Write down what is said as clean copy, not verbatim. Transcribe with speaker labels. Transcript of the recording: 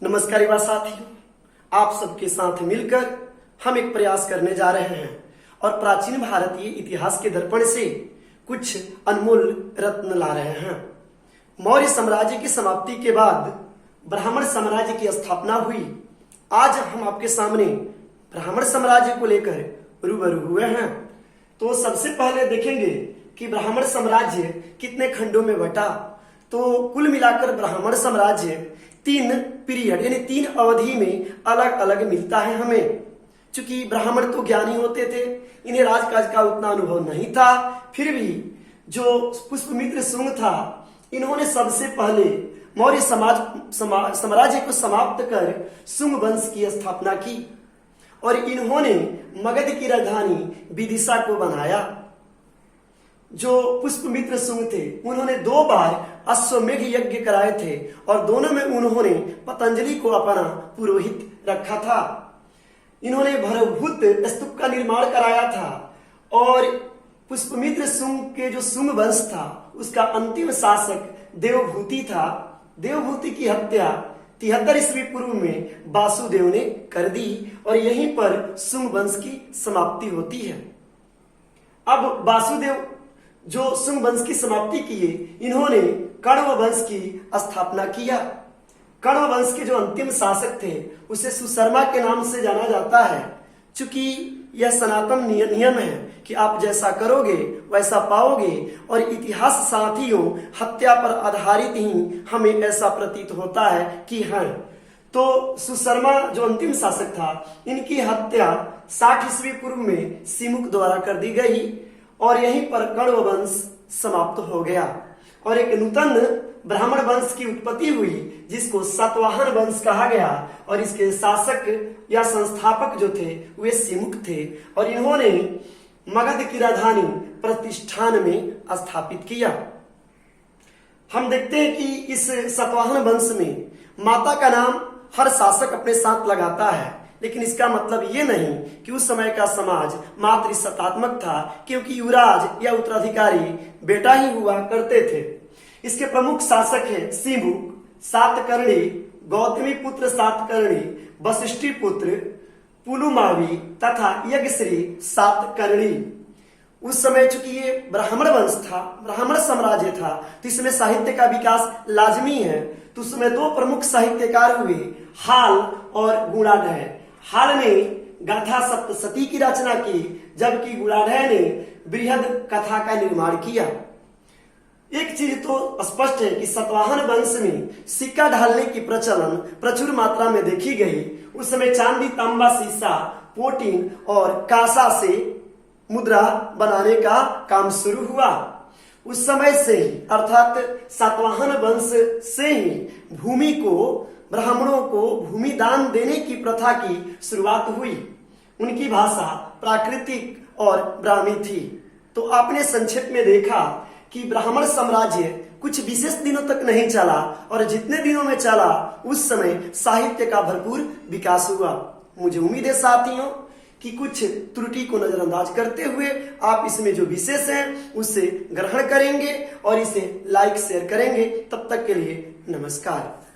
Speaker 1: नमस्कार युवा साथियों, आप सबके साथ मिलकर हम एक प्रयास करने जा रहे हैं और प्राचीन भारतीय इतिहास के दर्पण से कुछ अनमोल रत्न ला रहे हैं। मौर्य साम्राज्य की समाप्ति के बाद ब्राह्मण साम्राज्य की स्थापना हुई। आज हम आपके सामने ब्राह्मण साम्राज्य को लेकर रूबरू हुए हैं। तो सबसे पहले देखेंगे कि ब्राह्मण साम्राज्य कितने खंडों में बटा। तो कुल मिलाकर ब्राह्मण साम्राज्य 3 पीरियड यानी 3 अवधि में अलग अलग मिलता है हमें। चूंकि ब्राह्मण तो ज्ञानी होते थे, इन्हें राजकाज का उतना अनुभव नहीं था, फिर भी जो पुष्पमित्र शुंग था, इन्होंने सबसे पहले मौर्य साम्राज्य को समाप्त कर शुंग वंश की स्थापना की और इन्होंने मगध की राजधानी विदिशा को बनाया। जो पुष्पमित्र शुंग थे, उन्होंने 2 बार अश्वमेघ यज्ञ कराए थे और दोनों में उन्होंने पतंजलि को अपना पुरोहित रखा था। इन्होंने भरभूत स्तूप का निर्माण कराया था और पुष्पमित्र शुंग के जो शुंग वंश था, उसका अंतिम शासक देवभूति था। देवभूति की हत्या 73 ईस्वी पूर्व में वासुदेव ने कर दी और यहीं पर शुंग वंश की समाप्ति होती है। अब वासुदेव जो शुंग वंश की समाप्ति किए, इन्होंने कण्व वंश की स्थापना किया। कण्व वंश के जो अंतिम शासक थे, उसे सुशर्मा के नाम से जाना जाता है। चूंकि यह सनातन नियम है कि आप जैसा करोगे वैसा पाओगे और इतिहास साथियों हत्या पर आधारित ही हमें ऐसा प्रतीत होता है कि है। तो सुशर्मा जो अंतिम शासक था, इनकी हत्या 60 ईस्वी पूर्व में सिमुक द्वारा कर दी गई और यहीं पर कण्व वंश समाप्त हो गया और एक नूतन ब्राह्मण वंश की उत्पत्ति हुई, जिसको सातवाहन वंश कहा गया और इसके शासक या संस्थापक जो थे वे सिमुक थे और इन्होंने मगध की राजधानी प्रतिष्ठान में स्थापित किया। हम देखते हैं कि इस सातवाहन वंश में माता का नाम हर शासक अपने साथ लगाता है, लेकिन इसका मतलब ये नहीं कि उस समय का समाज मातृ सत्तात्मक था, क्योंकि युवराज या उत्तराधिकारी बेटा ही हुआ करते थे। इसके प्रमुख शासक हैं सिमुक, सातकर्णी, गौतमी पुत्र सातकर्णी, वशिष्ठी पुत्र पुलुमावी तथा यज्ञश्री सातकर्णी। उस समय चूंकि ये ब्राह्मण वंश था, ब्राह्मण साम्राज्य था, तो इसमें साहित्य का विकास लाजमी है। तो उसमें 2 प्रमुख साहित्यकार हुए, हाल और गुणाढ्य। हाल ने गाथा सप्तशती की रचना की, जबकि गुणाढ्य ने बृहद कथा का निर्माण किया। एक चीज तो स्पष्ट है कि सातवाहन वंश में सिक्का ढालने की प्रचलन प्रचुर मात्रा में देखी गई। उस समय चांदी, तांबा, सीसा, पोटीन और कांसा से मुद्रा बनाने का काम शुरू हुआ। उस समय से ही अर्थात सातवाहन वंश से ही भूमि को, ब्राह्मणों को भूमि दान देने की प्रथा की शुरुआत हुई। उनकी भाषा प्राकृतिक और ब्राह्मी थी। तो आपने संक्षेप में देखा कि ब्राह्मण साम्राज्य कुछ विशेष दिनों तक नहीं चला और जितने दिनों में चला, उस समय साहित्य का भरपूर विकास हुआ। मुझे उम्मीद है साथियों कि कुछ त्रुटि को नजरअंदाज करते हुए आप इसमें जो विशेष है उसे ग्रहण करेंगे और इसे लाइक शेयर करेंगे। तब तक के लिए नमस्कार।